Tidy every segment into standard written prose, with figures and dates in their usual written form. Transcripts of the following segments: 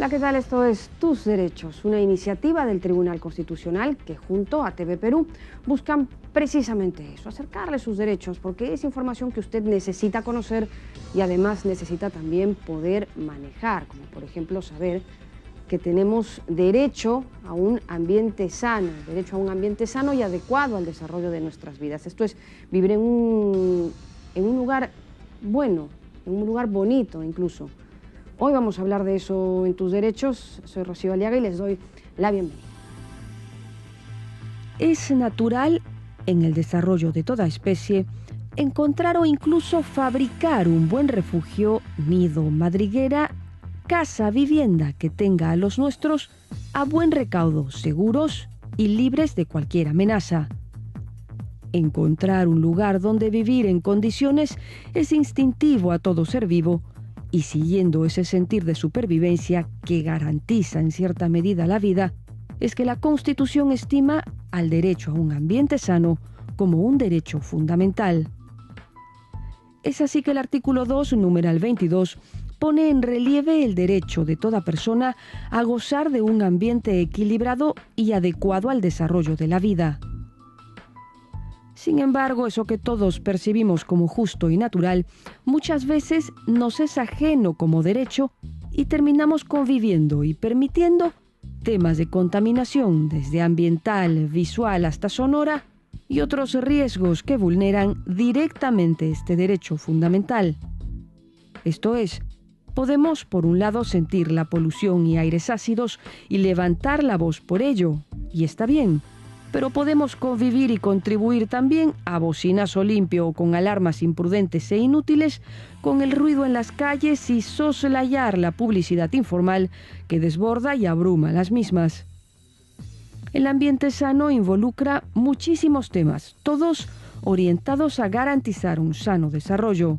Hola, ¿qué tal? Esto es Tus Derechos, una iniciativa del Tribunal Constitucional que junto a TV Perú buscan precisamente eso, acercarle sus derechos, porque es información que usted necesita conocer y además necesita también poder manejar, como por ejemplo saber que tenemos derecho a un ambiente sano, y adecuado al desarrollo de nuestras vidas. Esto es vivir en un lugar bueno, en un lugar bonito incluso. Hoy vamos a hablar de eso en Tus Derechos. Soy Rocío Aliaga y les doy la bienvenida. Es natural, en el desarrollo de toda especie, encontrar o incluso fabricar un buen refugio, nido, madriguera, casa, vivienda que tenga a los nuestros a buen recaudo, seguros y libres de cualquier amenaza. Encontrar un lugar donde vivir en condiciones es instintivo a todo ser vivo, y siguiendo ese sentir de supervivencia que garantiza en cierta medida la vida, es que la Constitución estima al derecho a un ambiente sano como un derecho fundamental. Es así que el artículo 2, numeral 22, pone en relieve el derecho de toda persona a gozar de un ambiente equilibrado y adecuado al desarrollo de la vida. Sin embargo, eso que todos percibimos como justo y natural, muchas veces nos es ajeno como derecho y terminamos conviviendo y permitiendo temas de contaminación, desde ambiental, visual hasta sonora, y otros riesgos que vulneran directamente este derecho fundamental. Esto es, podemos por un lado sentir la polución y aires ácidos y levantar la voz por ello, y está bien, pero podemos convivir y contribuir también a bocinazo limpio o con alarmas imprudentes e inútiles, con el ruido en las calles y soslayar la publicidad informal que desborda y abruma las mismas. El ambiente sano involucra muchísimos temas, todos orientados a garantizar un sano desarrollo.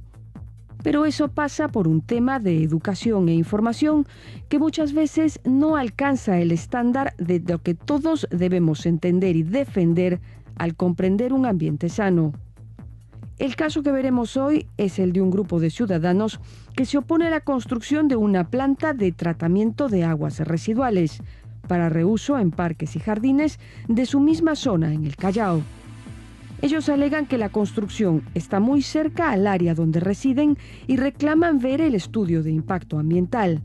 Pero eso pasa por un tema de educación e información que muchas veces no alcanza el estándar de lo que todos debemos entender y defender al comprender un ambiente sano. El caso que veremos hoy es el de un grupo de ciudadanos que se opone a la construcción de una planta de tratamiento de aguas residuales para reuso en parques y jardines de su misma zona en el Callao. Ellos alegan que la construcción está muy cerca al área donde residen y reclaman ver el estudio de impacto ambiental.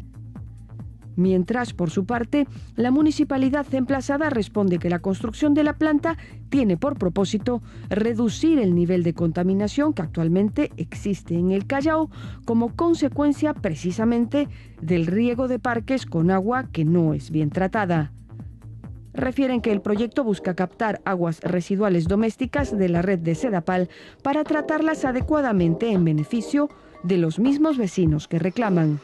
Mientras, por su parte, la municipalidad emplazada responde que la construcción de la planta tiene por propósito reducir el nivel de contaminación que actualmente existe en el Callao como consecuencia precisamente del riego de parques con agua que no es bien tratada. Refieren que el proyecto busca captar aguas residuales domésticas de la red de Sedapal para tratarlas adecuadamente en beneficio de los mismos vecinos que reclaman.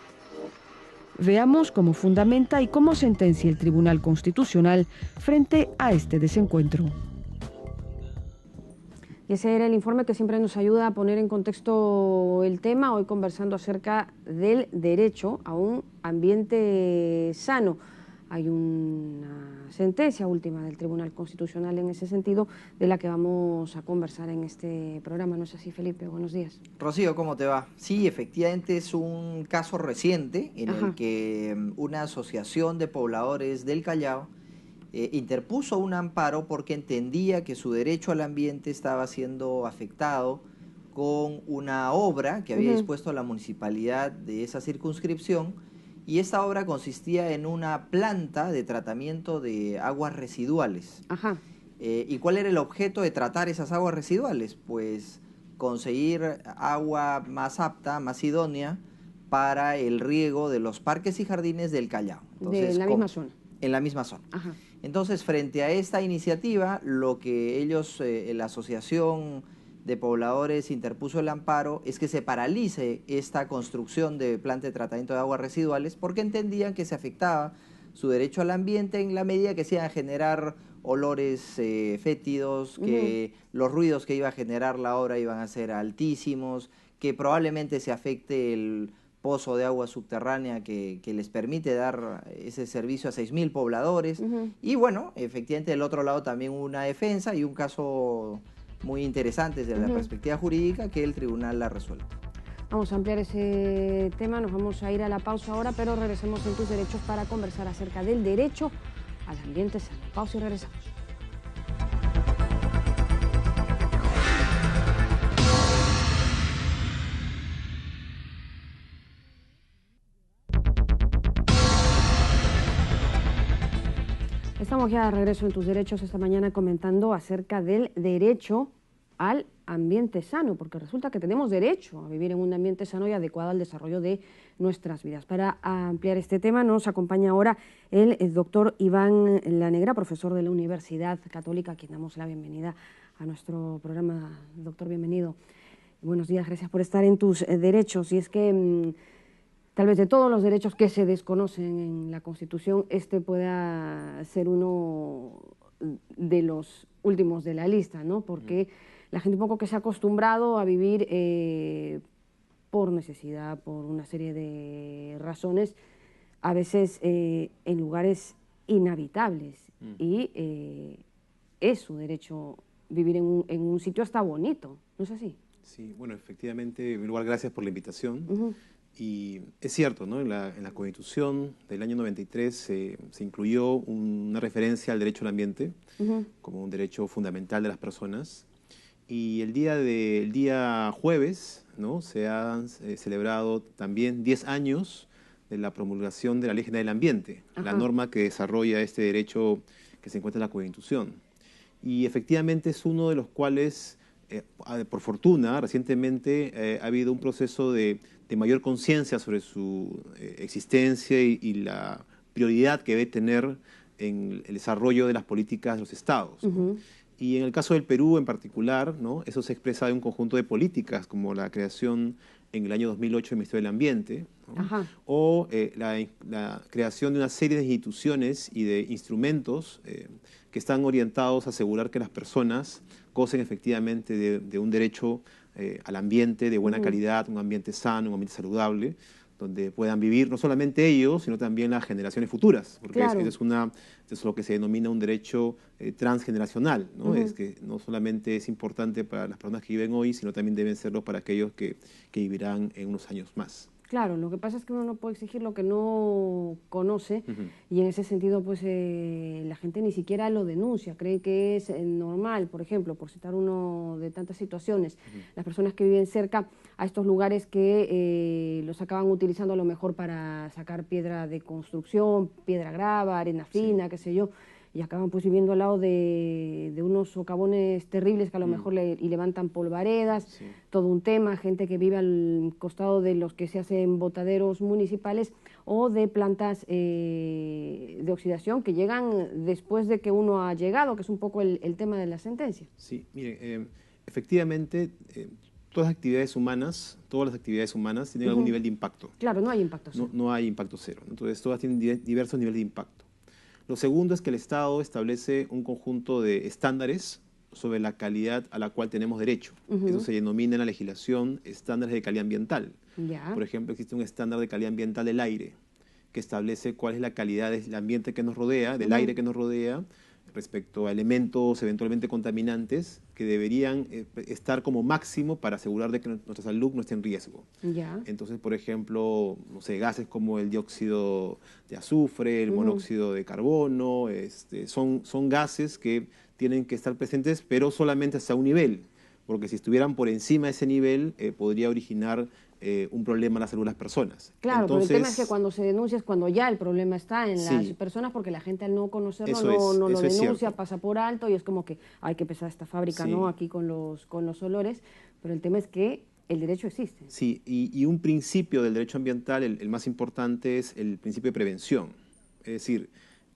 Veamos cómo fundamenta y cómo sentencia el Tribunal Constitucional frente a este desencuentro. Y ese era el informe que siempre nos ayuda a poner en contexto el tema, hoy conversando acerca del derecho a un ambiente sano. Hay una sentencia última del Tribunal Constitucional en ese sentido, de la que vamos a conversar en este programa. ¿No es así, Felipe? Buenos días. Rocío, ¿cómo te va? Sí, efectivamente es un caso reciente en el que una asociación de pobladores del Callao interpuso un amparo porque entendía que su derecho al ambiente estaba siendo afectado con una obra que había dispuesto la municipalidad de esa circunscripción. Y esta obra consistía en una planta de tratamiento de aguas residuales. ¿Y cuál era el objeto de tratar esas aguas residuales? Pues conseguir agua más apta, más idónea para el riego de los parques y jardines del Callao. Entonces, de la misma zona. En la misma zona. Entonces, frente a esta iniciativa, lo que ellos, la asociación de pobladores interpuso el amparo es que se paralice esta construcción de planta de tratamiento de aguas residuales porque entendían que se afectaba su derecho al ambiente en la medida que se iban a generar olores fétidos, que los ruidos que iba a generar la obra iban a ser altísimos, que probablemente se afecte el pozo de agua subterránea que les permite dar ese servicio a 6.000 pobladores. Y bueno, efectivamente del otro lado también una defensa y un caso muy interesante desde la perspectiva jurídica que el tribunal ha resuelto. Vamos a ampliar ese tema, nos vamos a ir a la pausa ahora, pero regresemos en Tus Derechos para conversar acerca del derecho al ambiente sano. Pausa y regresamos. Estamos ya de regreso en Tus Derechos esta mañana comentando acerca del derecho al ambiente sano, porque resulta que tenemos derecho a vivir en un ambiente sano y adecuado al desarrollo de nuestras vidas. Para ampliar este tema nos acompaña ahora el doctor Iván Lanegra, profesor de la Universidad Católica, a quien damos la bienvenida a nuestro programa. Doctor, bienvenido. Buenos días, gracias por estar en Tus Derechos. Y es que tal vez de todos los derechos que se desconocen en la Constitución, este pueda ser uno de los últimos de la lista, ¿no? Porque la gente un poco que se ha acostumbrado a vivir por necesidad, por una serie de razones, a veces en lugares inhabitables. Y es su derecho vivir en un sitio hasta bonito, ¿no es así? Sí, bueno, efectivamente, en primer lugar, gracias por la invitación. Y es cierto, ¿no? En la Constitución del año 93 se incluyó una referencia al derecho al ambiente como un derecho fundamental de las personas. Y el día jueves, ¿no? Se han celebrado también 10 años de la promulgación de la Ley General del Ambiente, la norma que desarrolla este derecho que se encuentra en la Constitución. Y efectivamente es uno de los cuales, por fortuna, recientemente ha habido un proceso de mayor conciencia sobre su existencia y la prioridad que debe tener en el desarrollo de las políticas de los estados, ¿no? Y en el caso del Perú en particular, ¿no? Eso se expresa en un conjunto de políticas como la creación en el año 2008 del Ministerio del Ambiente, ¿no? O la creación de una serie de instituciones y de instrumentos que están orientados a asegurar que las personas gocen efectivamente de un derecho al ambiente de buena calidad, un ambiente sano, un ambiente saludable, donde puedan vivir no solamente ellos, sino también las generaciones futuras, porque claro, es lo que se denomina un derecho transgeneracional, ¿no? Es que no solamente es importante para las personas que viven hoy, sino también deben serlo para aquellos que vivirán en unos años más. Claro, lo que pasa es que uno no puede exigir lo que no conoce y en ese sentido pues la gente ni siquiera lo denuncia, cree que es normal, por ejemplo, por citar uno de tantas situaciones, las personas que viven cerca a estos lugares que los acaban utilizando a lo mejor para sacar piedra de construcción, piedra grava, arena fina, qué sé yo, y acaban pues viviendo al lado de unos socavones terribles que a lo mejor y levantan polvaredas, todo un tema, gente que vive al costado de los que se hacen botaderos municipales o de plantas de oxidación que llegan después de que uno ha llegado, que es un poco el tema de la sentencia. Sí, mire, efectivamente todas las actividades humanas tienen algún nivel de impacto. Claro, no hay impacto cero. No hay impacto cero, entonces todas tienen diversos niveles de impacto. Lo segundo es que el Estado establece un conjunto de estándares sobre la calidad a la cual tenemos derecho. Eso se denomina en la legislación estándares de calidad ambiental. Por ejemplo, existe un estándar de calidad ambiental del aire, que establece cuál es la calidad del ambiente que nos rodea, del aire que nos rodea, respecto a elementos eventualmente contaminantes que deberían estar como máximo para asegurar de que nuestra salud no esté en riesgo. Entonces, por ejemplo, no sé, gases como el dióxido de azufre, el monóxido de carbono, son gases que tienen que estar presentes, pero solamente hasta un nivel, porque si estuvieran por encima de ese nivel podría originar un problema en la salud de las personas. Claro, entonces, pero el tema es que cuando se denuncia es cuando ya el problema está en las personas, porque la gente al no conocerlo no lo denuncia, pasa por alto y es como que hay que pesar esta fábrica, ¿no? Aquí con los olores, pero el tema es que el derecho existe. Sí, y un principio del derecho ambiental, el más importante, es el principio de prevención. Es decir,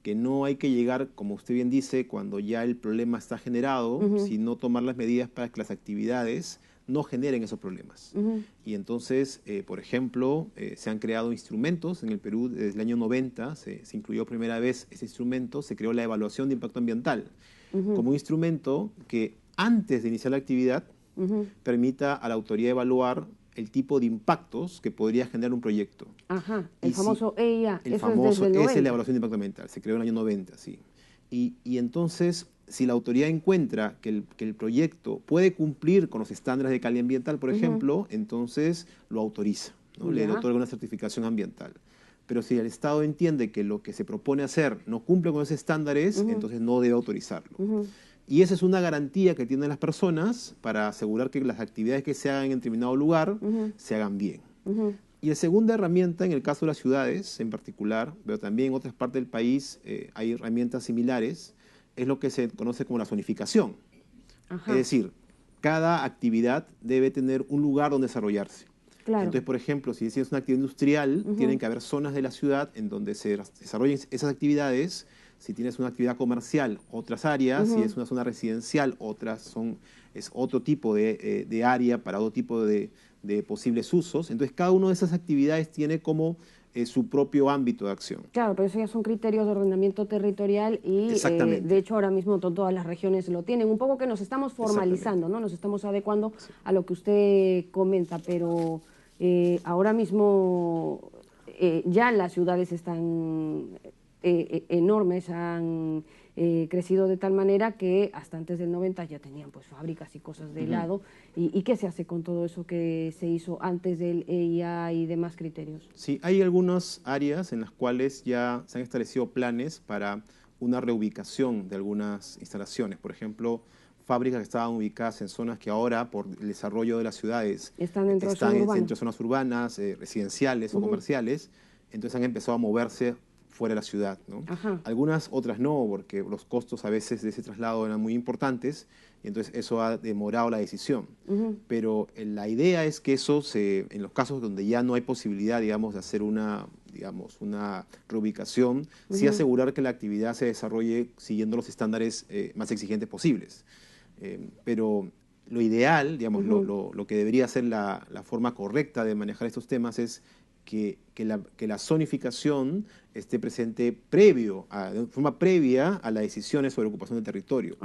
que no hay que llegar, como usted bien dice, cuando ya el problema está generado, sino tomar las medidas para que las actividades no generen esos problemas. Y entonces, por ejemplo, se han creado instrumentos en el Perú desde el año 90, se incluyó primera vez ese instrumento, se creó la evaluación de impacto ambiental como un instrumento que antes de iniciar la actividad permita a la autoridad evaluar el tipo de impactos que podría generar un proyecto. El famoso EIA, esa es la evaluación de impacto ambiental, se creó en el año 90, sí. Y entonces, si la autoridad encuentra que el proyecto puede cumplir con los estándares de calidad ambiental, por ejemplo, entonces lo autoriza, ¿no? Le otorga una certificación ambiental. Pero si el Estado entiende que lo que se propone hacer no cumple con esos estándares, entonces no debe autorizarlo. Y esa es una garantía que tienen las personas para asegurar que las actividades que se hagan en determinado lugar se hagan bien. Y la segunda herramienta, en el caso de las ciudades en particular, pero también en otras partes del país hay herramientas similares, es lo que se conoce como la zonificación. Es decir, cada actividad debe tener un lugar donde desarrollarse. Claro. Entonces, por ejemplo, si es una actividad industrial, tienen que haber zonas de la ciudad en donde se desarrollen esas actividades. Si tienes una actividad comercial, otras áreas. Si es una zona residencial, es otro tipo de área para otro tipo de posibles usos. Entonces, cada una de esas actividades tiene como su propio ámbito de acción. Claro, pero eso ya son criterios de ordenamiento territorial y de hecho ahora mismo todas las regiones lo tienen. Un poco que nos estamos formalizando, ¿no? Nos estamos adecuando a lo que usted comenta, pero ahora mismo ya las ciudades están enormes, han crecido de tal manera que hasta antes del 90 ya tenían pues fábricas y cosas de helado. ¿Y qué se hace con todo eso que se hizo antes del EIA y demás criterios? Sí, hay algunas áreas en las cuales ya se han establecido planes para una reubicación de algunas instalaciones. Por ejemplo, fábricas que estaban ubicadas en zonas que ahora, por el desarrollo de las ciudades, están dentro de zonas urbanas, residenciales o comerciales, entonces han empezado a moverse fuera de la ciudad, ¿no? Algunas otras no, porque los costos a veces de ese traslado eran muy importantes, y entonces eso ha demorado la decisión. Pero la idea es que eso, en los casos donde ya no hay posibilidad, digamos, de hacer una reubicación, sí asegurar que la actividad se desarrolle siguiendo los estándares más exigentes posibles. Pero lo ideal, digamos, lo que debería ser la forma correcta de manejar estos temas es que la zonificación esté presente de forma previa a las decisiones sobre ocupación del territorio.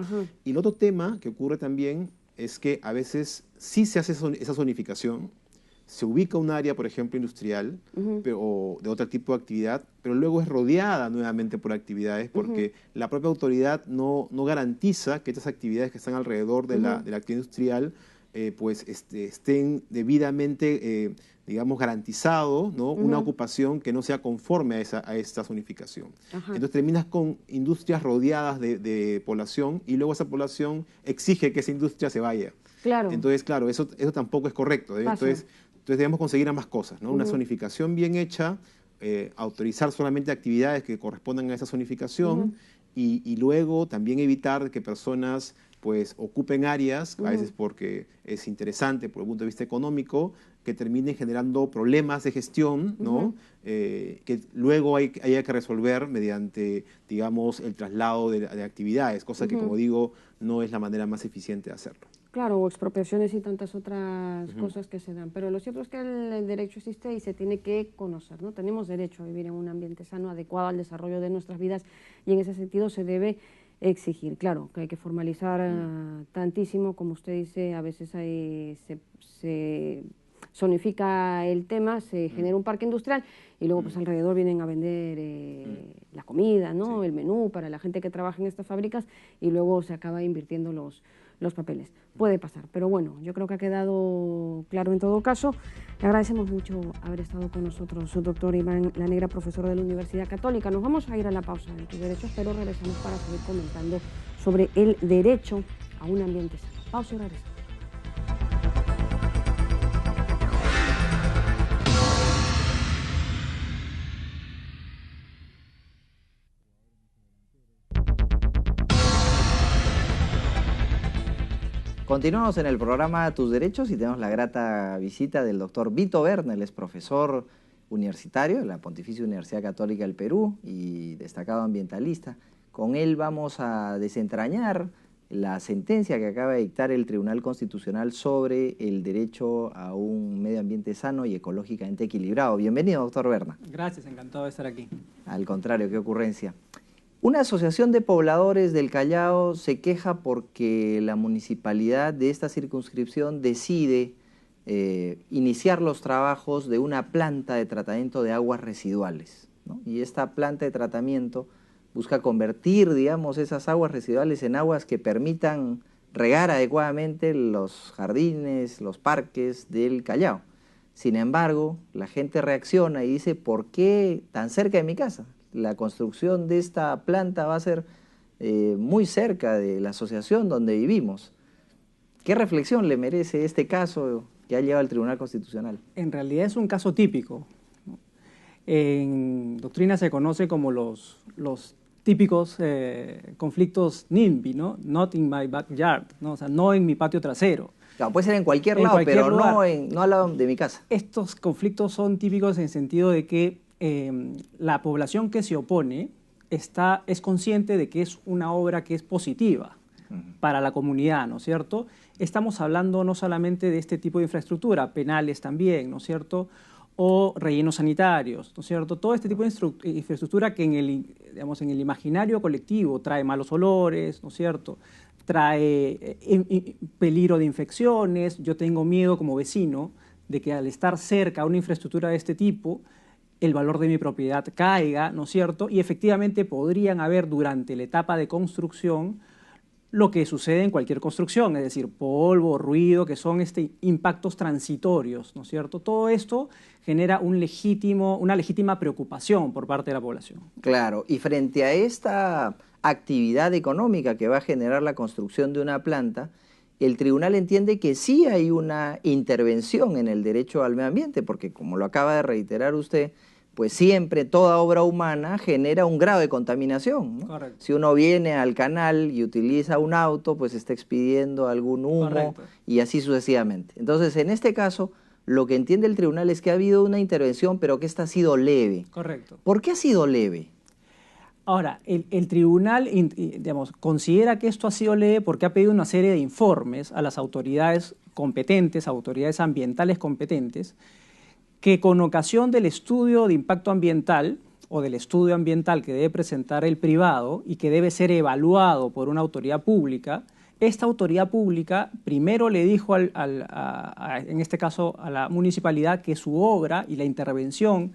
Y el otro tema que ocurre también es que a veces sí se hace esa zonificación, se ubica un área, por ejemplo, industrial o de otro tipo de actividad, pero luego es rodeada nuevamente por actividades porque la propia autoridad no garantiza que estas actividades que están alrededor de la actividad industrial estén debidamente, digamos, garantizado, ¿no? Una ocupación que no sea conforme a esta zonificación. Entonces terminas con industrias rodeadas de población y luego esa población exige que esa industria se vaya. Claro. Entonces, claro, eso tampoco es correcto. Entonces debemos conseguir ambas cosas, ¿no? Una zonificación bien hecha, autorizar solamente actividades que correspondan a esa zonificación y luego también evitar que personas pues ocupen áreas, a veces porque es interesante por el punto de vista económico, que terminen generando problemas de gestión, ¿no? Que luego haya que resolver mediante, digamos, el traslado de actividades, cosa que, como digo, no es la manera más eficiente de hacerlo. Claro, o expropiaciones y tantas otras cosas que se dan. Pero lo cierto es que el derecho existe y se tiene que conocer, ¿no? Tenemos derecho a vivir en un ambiente sano, adecuado al desarrollo de nuestras vidas y en ese sentido se debe exigir. Claro, que hay que formalizar tantísimo, como usted dice, a veces se zonifica el tema, se genera un parque industrial y luego pues alrededor vienen a vender la comida, ¿no? El menú para la gente que trabaja en estas fábricas y luego se acaba invirtiendo los papeles. Puede pasar, pero bueno, yo creo que ha quedado claro en todo caso. Le agradecemos mucho haber estado con nosotros, su doctor Iván Lanegra, profesor de la Universidad Católica. Nos vamos a ir a la pausa en Tus Derechos, pero regresamos para seguir comentando sobre el derecho a un ambiente sano. Pausa y regresamos. Continuamos en el programa Tus Derechos y tenemos la grata visita del doctor Vito Berna. Él es profesor universitario de la Pontificia Universidad Católica del Perú y destacado ambientalista. Con él vamos a desentrañar la sentencia que acaba de dictar el Tribunal Constitucional sobre el derecho a un medio ambiente sano y ecológicamente equilibrado. Bienvenido, doctor Berna. Gracias, encantado de estar aquí. Al contrario, qué ocurrencia. Una asociación de pobladores del Callao se queja porque la municipalidad de esta circunscripción decide iniciar los trabajos de una planta de tratamiento de aguas residuales, ¿no? Y esta planta de tratamiento busca convertir, digamos, esas aguas residuales en aguas que permitan regar adecuadamente los jardines, los parques del Callao. Sin embargo, la gente reacciona y dice, ¿por qué tan cerca de mi casa? La construcción de esta planta va a ser muy cerca de la asociación donde vivimos. ¿Qué reflexión le merece este caso que ha llevado al Tribunal Constitucional? En realidad es un caso típico. En doctrina se conoce como los típicos conflictos NIMBY, ¿no? Not in my backyard, ¿no? O sea, no en mi patio trasero. Claro, puede ser en cualquier lado, pero no al lado de mi casa. Estos conflictos son típicos en el sentido de que la población que se opone es consciente de que es una obra que es positiva para la comunidad, ¿no es cierto? Estamos hablando no solamente de este tipo de infraestructura, penales también, ¿no es cierto?, o rellenos sanitarios, ¿no es cierto? Todo este tipo de infraestructura que en el imaginario colectivo trae malos olores, ¿no es cierto?, trae peligro de infecciones. Yo tengo miedo como vecino de que al estar cerca a una infraestructura de este tipo, el valor de mi propiedad caiga, ¿no es cierto? Y efectivamente podrían haber durante la etapa de construcción lo que sucede en cualquier construcción, es decir, polvo, ruido, que son impactos transitorios, ¿no es cierto? Todo esto genera una legítima preocupación por parte de la población. Claro, y frente a esta actividad económica que va a generar la construcción de una planta, el tribunal entiende que sí hay una intervención en el derecho al medio ambiente, porque como lo acaba de reiterar usted, pues siempre toda obra humana genera un grado de contaminación, ¿no? Correcto. Si uno viene al canal y utiliza un auto, pues está expidiendo algún humo. Correcto. Y así sucesivamente. Entonces, en este caso, lo que entiende el tribunal es que ha habido una intervención, pero que esta ha sido leve. Correcto. ¿Por qué ha sido leve? Ahora, el tribunal, digamos, considera que esto ha sido leve porque ha pedido una serie de informes a las autoridades competentes, autoridades ambientales competentes, que con ocasión del estudio de impacto ambiental o del estudio ambiental que debe presentar el privado y que debe ser evaluado por una autoridad pública, esta autoridad pública primero le dijo, en este caso a la municipalidad, que su obra y la intervención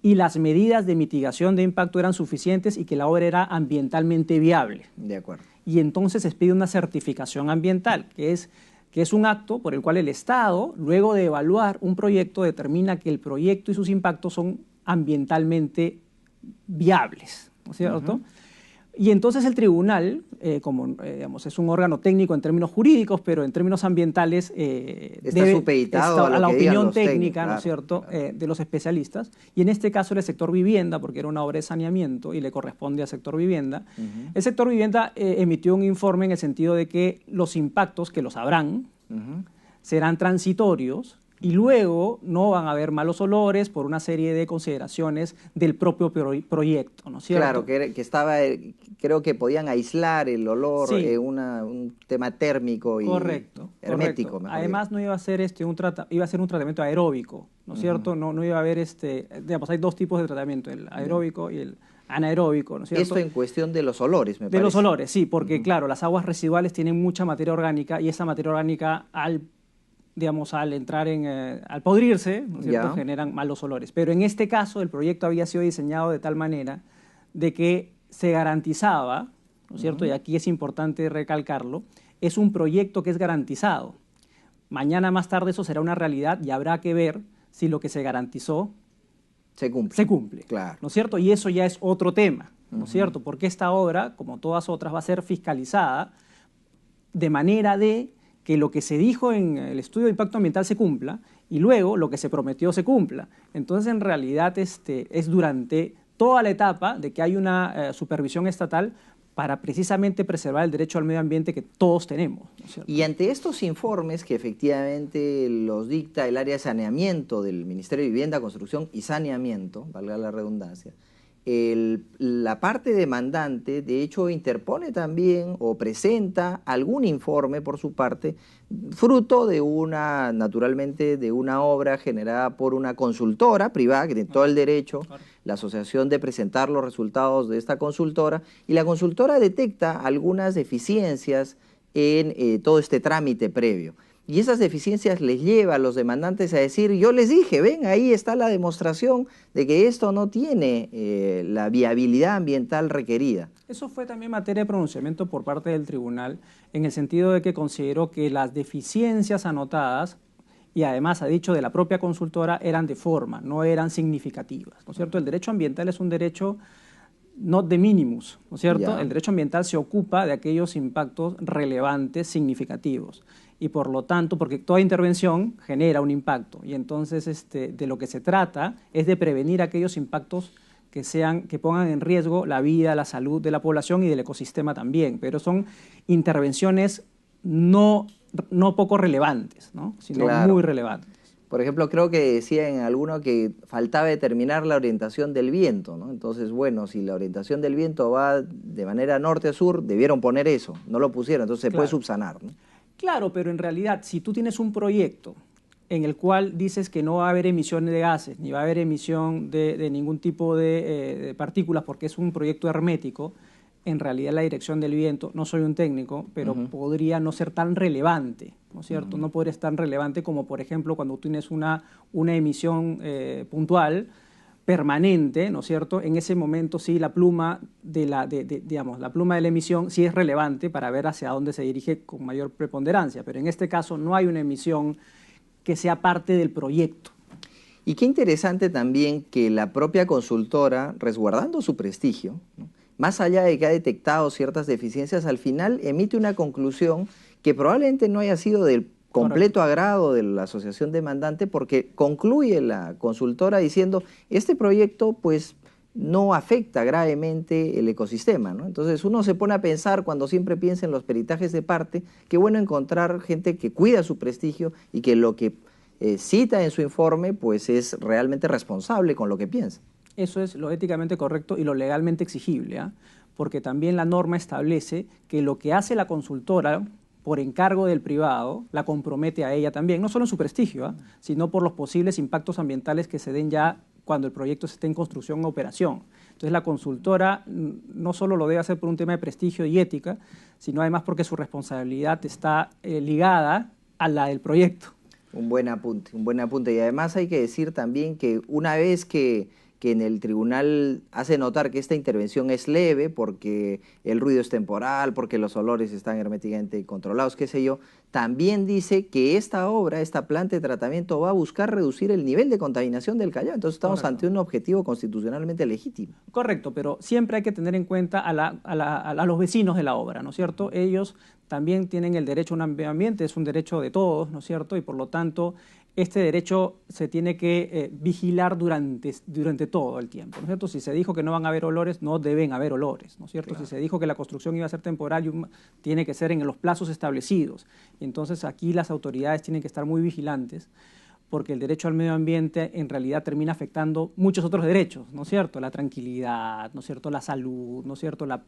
y las medidas de mitigación de impacto eran suficientes y que la obra era ambientalmente viable. De acuerdo. Y entonces se pide una certificación ambiental, que es un acto por el cual el Estado, luego de evaluar un proyecto, determina que el proyecto y sus impactos son ambientalmente viables, ¿no es cierto? Y entonces el tribunal, digamos, es un órgano técnico en términos jurídicos, pero en términos ambientales está supeditado a la opinión técnica, ¿no es claro, cierto?, claro. De los especialistas. Y en este caso era el sector vivienda, porque era una obra de saneamiento y le corresponde al sector vivienda. El sector vivienda emitió un informe en el sentido de que los impactos, que los habrán, serán transitorios, y luego no van a haber malos olores por una serie de consideraciones del propio proyecto, ¿no es cierto? Claro, que estaba, creo que podían aislar el olor, sí. Un tema térmico y hermético. Correcto. Además no iba a ser iba a ser un tratamiento aeróbico, ¿no es cierto? No iba a haber digamos, hay dos tipos de tratamiento, el aeróbico y el anaeróbico, ¿no es cierto? Esto en cuestión de los olores, me parece. De los olores, sí, porque claro, las aguas residuales tienen mucha materia orgánica y esa materia orgánica al entrar al podrirse, ¿no es cierto?, generan malos olores. Pero en este caso el proyecto había sido diseñado de tal manera de que se garantizaba, ¿no es cierto?, y aquí es importante recalcarlo, es un proyecto que es garantizado. Mañana más tarde eso será una realidad y habrá que ver si lo que se garantizó se cumple, claro. ¿no es cierto? Y eso ya es otro tema, ¿no es cierto? Porque esta obra, como todas otras, va a ser fiscalizada de manera de que lo que se dijo en el estudio de impacto ambiental se cumpla y luego lo que se prometió se cumpla. Entonces, en realidad, es durante toda la etapa de que hay una supervisión estatal para precisamente preservar el derecho al medio ambiente que todos tenemos, ¿no es cierto? Y ante estos informes que efectivamente los dicta el área de saneamiento del Ministerio de Vivienda, Construcción y Saneamiento, valga la redundancia, la parte demandante de hecho interpone también o presenta algún informe por su parte, fruto de naturalmente de una obra generada por una consultora privada que tiene todo el derecho, la asociación, de presentar los resultados de esta consultora, y la consultora detecta algunas deficiencias en todo este trámite previo. Y esas deficiencias les lleva a los demandantes a decir, yo les dije, ven, ahí está la demostración de que esto no tiene la viabilidad ambiental requerida. Eso fue también materia de pronunciamiento por parte del tribunal, en el sentido de que consideró que las deficiencias anotadas, y además ha dicho de la propia consultora, eran de forma, no eran significativas, ¿no es cierto? El derecho ambiental es un derecho not de minimus, ¿no es cierto? Ya. El derecho ambiental se ocupa de aquellos impactos relevantes, significativos, y por lo tanto, porque toda intervención genera un impacto, y entonces de lo que se trata es de prevenir aquellos impactos que pongan en riesgo la vida, la salud de la población y del ecosistema también, pero son intervenciones no poco relevantes, ¿no? Sino Claro. muy relevantes. Por ejemplo, creo que decía en alguno que faltaba determinar la orientación del viento, ¿no? Entonces, bueno, si la orientación del viento va de manera norte-sur, debieron poner eso, no lo pusieron, entonces se puede subsanar, ¿no? Claro, pero en realidad, si tú tienes un proyecto en el cual dices que no va a haber emisiones de gases, ni va a haber emisión de ningún tipo de partículas, porque es un proyecto hermético, en realidad la dirección del viento, no soy un técnico, pero podría no ser tan relevante, ¿no es cierto? No podría ser tan relevante como, por ejemplo, cuando tú tienes una emisión puntual, permanente, ¿no es cierto? En ese momento sí la pluma la pluma de la emisión sí es relevante para ver hacia dónde se dirige con mayor preponderancia, pero en este caso no hay una emisión que sea parte del proyecto. Y qué interesante también que la propia consultora, resguardando su prestigio, ¿no?, más allá de que ha detectado ciertas deficiencias, al final emite una conclusión que probablemente no haya sido del completo agrado de la asociación demandante, porque concluye la consultora diciendo, este proyecto pues no afecta gravemente el ecosistema, ¿no? Entonces uno se pone a pensar, cuando siempre piensa en los peritajes de parte, qué bueno encontrar gente que cuida su prestigio y que lo que cita en su informe pues es realmente responsable con lo que piensa. Eso es lo éticamente correcto y lo legalmente exigible, ¿eh? Porque también la norma establece que lo que hace la consultora por encargo del privado la compromete a ella también, no solo en su prestigio, ¿eh?, sino por los posibles impactos ambientales que se den ya cuando el proyecto esté en construcción o operación. Entonces la consultora no solo lo debe hacer por un tema de prestigio y ética, sino además porque su responsabilidad está ligada a la del proyecto. Un buen apunte, un buen apunte. Y además hay que decir también que una vez que en el tribunal hace notar que esta intervención es leve porque el ruido es temporal, porque los olores están herméticamente controlados, qué sé yo, también dice que esta obra, esta planta de tratamiento va a buscar reducir el nivel de contaminación del Callao. Entonces estamos ante un objetivo constitucionalmente legítimo. Correcto, pero siempre hay que tener en cuenta a los vecinos de la obra, ¿no es cierto? Ellos también tienen el derecho a un medio ambiente, es un derecho de todos, ¿no es cierto? Y por lo tanto, este derecho se tiene que vigilar durante todo el tiempo, ¿no es cierto? Si se dijo que no van a haber olores, no deben haber olores, ¿no es cierto? Claro. Si se dijo que la construcción iba a ser temporal, tiene que ser en los plazos establecidos. Y entonces aquí las autoridades tienen que estar muy vigilantes, porque el derecho al medio ambiente en realidad termina afectando muchos otros derechos, ¿no es cierto? La tranquilidad, ¿no es cierto? La salud, ¿no es cierto? La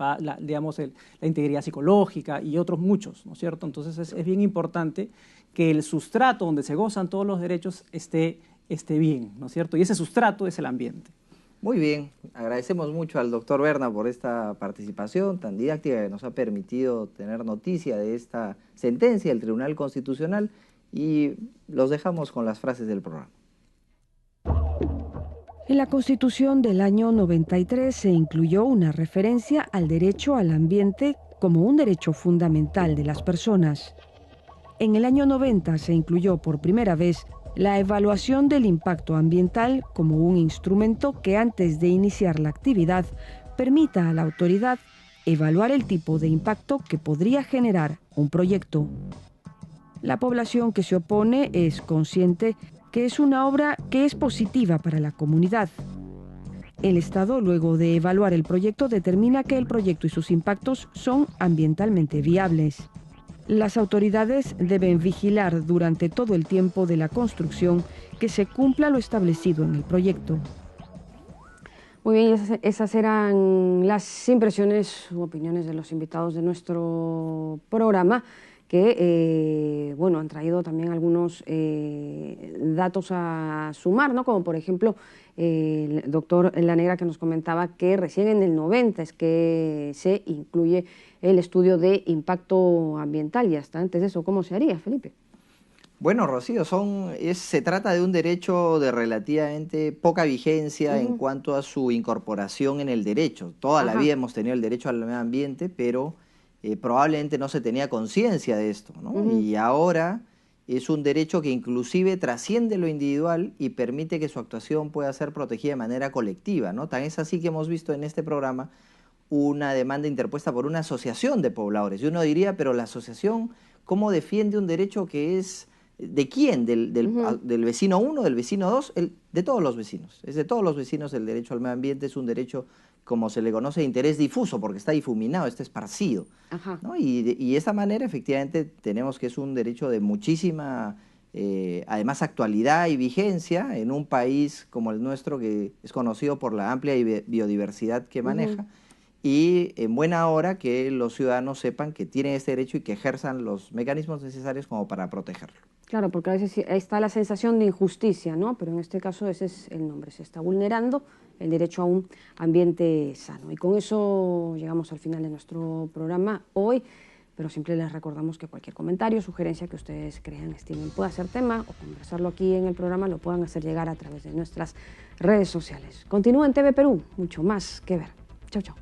integridad psicológica y otros muchos, ¿no es cierto? Entonces es bien importante que el sustrato donde se gozan todos los derechos esté bien, ¿no es cierto? Y ese sustrato es el ambiente. Muy bien, agradecemos mucho al doctor Berna por esta participación tan didáctica que nos ha permitido tener noticia de esta sentencia del Tribunal Constitucional, y los dejamos con las frases del programa. En la Constitución del año 93 se incluyó una referencia al derecho al ambiente como un derecho fundamental de las personas. En el año 90 se incluyó por primera vez la evaluación del impacto ambiental como un instrumento que antes de iniciar la actividad permita a la autoridad evaluar el tipo de impacto que podría generar un proyecto. La población que se opone es consciente que es una obra que es positiva para la comunidad. El Estado, luego de evaluar el proyecto, determina que el proyecto y sus impactos son ambientalmente viables. Las autoridades deben vigilar durante todo el tiempo de la construcción que se cumpla lo establecido en el proyecto. Muy bien, esas eran las impresiones u opiniones de los invitados de nuestro programa, que bueno, han traído también algunos datos a sumar, ¿no? Como por ejemplo el doctor La Negra, que nos comentaba que recién en el 90 es que se incluye el estudio de impacto ambiental, y hasta antes de eso, ¿cómo se haría, Felipe? Bueno, Rocío, se trata de un derecho de relativamente poca vigencia en cuanto a su incorporación en el derecho. Toda la vida hemos tenido el derecho al medio ambiente, pero probablemente no se tenía conciencia de esto, ¿no? Y ahora es un derecho que inclusive trasciende lo individual y permite que su actuación pueda ser protegida de manera colectiva, ¿no? Tan es así que hemos visto en este programa una demanda interpuesta por una asociación de pobladores. Y uno diría, pero la asociación, ¿cómo defiende un derecho que es de quién? ¿Del vecino 1, del vecino 2? De todos los vecinos. Es de todos los vecinos el derecho al medio ambiente, es un derecho, como se le conoce, de interés difuso, porque está difuminado, está esparcido, ¿no? Y de esta manera, efectivamente, tenemos que es un derecho de muchísima, además, actualidad y vigencia en un país como el nuestro, que es conocido por la amplia biodiversidad que maneja, y en buena hora que los ciudadanos sepan que tienen este derecho y que ejerzan los mecanismos necesarios como para protegerlo. Claro, porque a veces está la sensación de injusticia, ¿no? Pero en este caso ese es el nombre, se está vulnerando el derecho a un ambiente sano. Y con eso llegamos al final de nuestro programa hoy, pero siempre les recordamos que cualquier comentario, sugerencia que ustedes crean, estimen, pueda ser tema o conversarlo aquí en el programa, lo puedan hacer llegar a través de nuestras redes sociales. Continúa en TV Perú, mucho más que ver. Chau, chau.